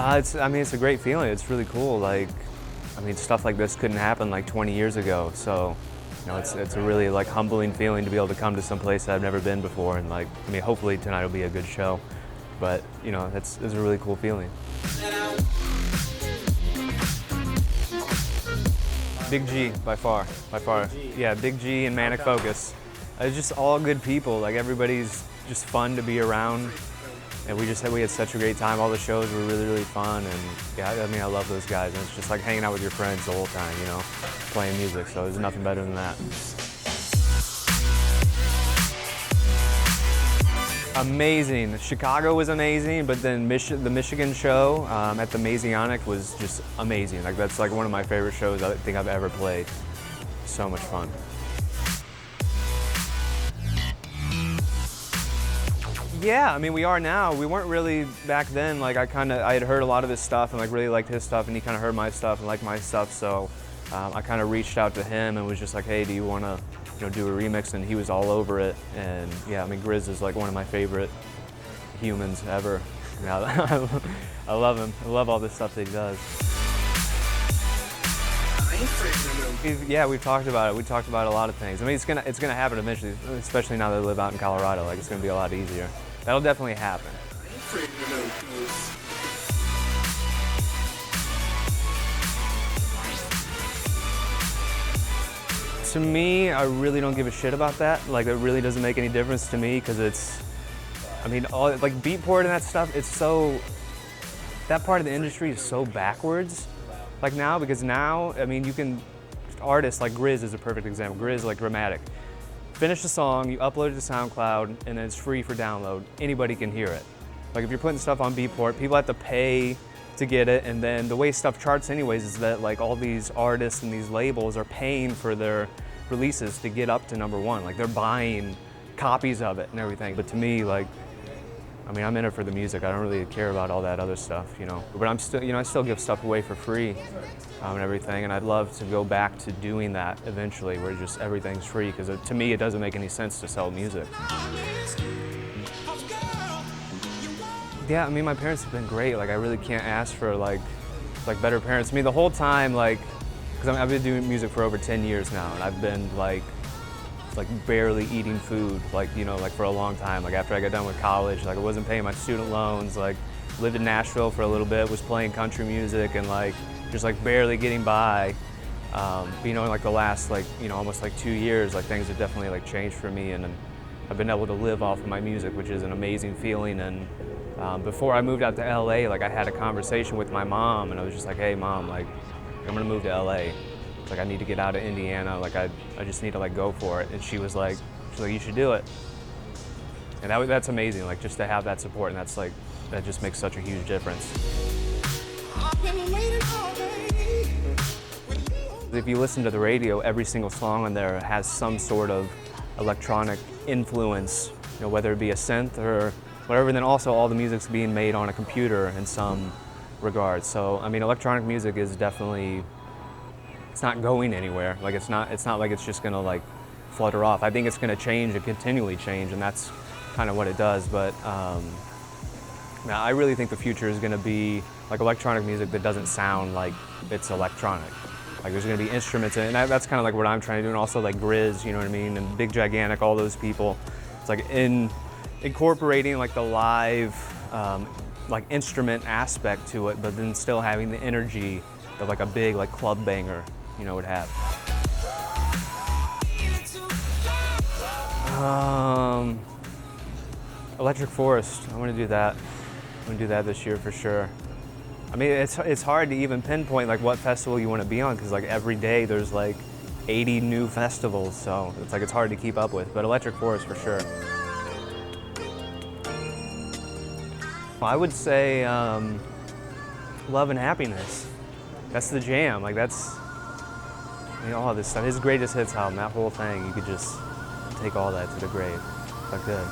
It's a great feeling. It's really cool. Like, stuff like this couldn't happen like 20 years ago. So, it's a really like humbling feeling to be able to come to some place that I've never been before. And like, hopefully tonight will be a good show. But, it's a really cool feeling. Big G, by far. Yeah, Big G and Manic Focus. It's just all good people. Like, everybody's just fun to be around. And we had such a great time. All the shows were really, really fun. And yeah, I love those guys. And it's just like hanging out with your friends the whole time, playing music. So there's nothing better than that. Amazing. Chicago was amazing, but then the Michigan show at the Masionic was just amazing. Like, that's like one of my favorite shows I think I've ever played. So much fun. Yeah, we are now. We weren't really back then. Like, I had heard a lot of his stuff and like really liked his stuff, and he kind of heard my stuff and liked my stuff. So I kind of reached out to him and was just like, hey, do you want to do a remix? And he was all over it. And yeah, Gris is like one of my favorite humans ever. I love him. I love all the stuff that he does. Yeah, we've talked about it. We talked about a lot of things. It's gonna happen eventually, especially now that I live out in Colorado. Like, it's gonna be a lot easier. That'll definitely happen. To me, I really don't give a shit about that. Like, it really doesn't make any difference to me because it's, all like beatport and that stuff. It's so, that part of the industry is so backwards. Like now, because now, you can, artists like Gris is a perfect example. Gris, like Dramatic. Finish the song, you upload it to SoundCloud, and then it's free for download. Anybody can hear it. Like, if you're putting stuff on Beatport, people have to pay to get it, and then the way stuff charts anyways is that like all these artists and these labels are paying for their releases to get up to #1. Like, they're buying copies of it and everything. But to me, like, I'm in it for the music. I don't really care about all that other stuff, But I'm still, I still give stuff away for free and everything. And I'd love to go back to doing that eventually, where just everything's free. Because to me, it doesn't make any sense to sell music. Yeah, my parents have been great. Like, I really can't ask for like better parents. The whole time, like, because I've been doing music for over 10 years now, and I've been like barely eating food, like for a long time. Like, after I got done with college, like, I wasn't paying my student loans, like lived in Nashville for a little bit, was playing country music and like just like barely getting by. In like the last almost like 2 years, like things have definitely like changed for me, and I've been able to live off of my music, which is an amazing feeling. And before I moved out to LA, like, I had a conversation with my mom, and I was just like, hey Mom, like, I'm gonna move to LA. Like, I need to get out of Indiana. Like, I just need to like go for it. And she's like, you should do it. And that's amazing. Like, just to have that support, and that just makes such a huge difference. If you listen to the radio, every single song on there has some sort of electronic influence, whether it be a synth or whatever. And then also all the music's being made on a computer in some regard. So, electronic music is definitely, it's not going anywhere. Like, it's not like it's just gonna like flutter off. I think it's gonna change and continually change, and that's kind of what it does. But now I really think the future is gonna be like electronic music that doesn't sound like it's electronic. Like, there's gonna be instruments in it, and that's kind of like what I'm trying to do. And also like Gris, you know what I mean, and Big Gigantic, all those people. It's like incorporating like the live like instrument aspect to it, but then still having the energy of like a big like club banger, would have. Electric Forest, I want to do that. I'm going to do that this year for sure. It's hard to even pinpoint like what festival you want to be on, because like every day there's like 80 new festivals, so it's hard to keep up with, but Electric Forest for sure. I would say Love and Happiness. That's the jam. Like, that's, all this stuff. His greatest hits album, that whole thing, you could just take all that to the grave. Like that.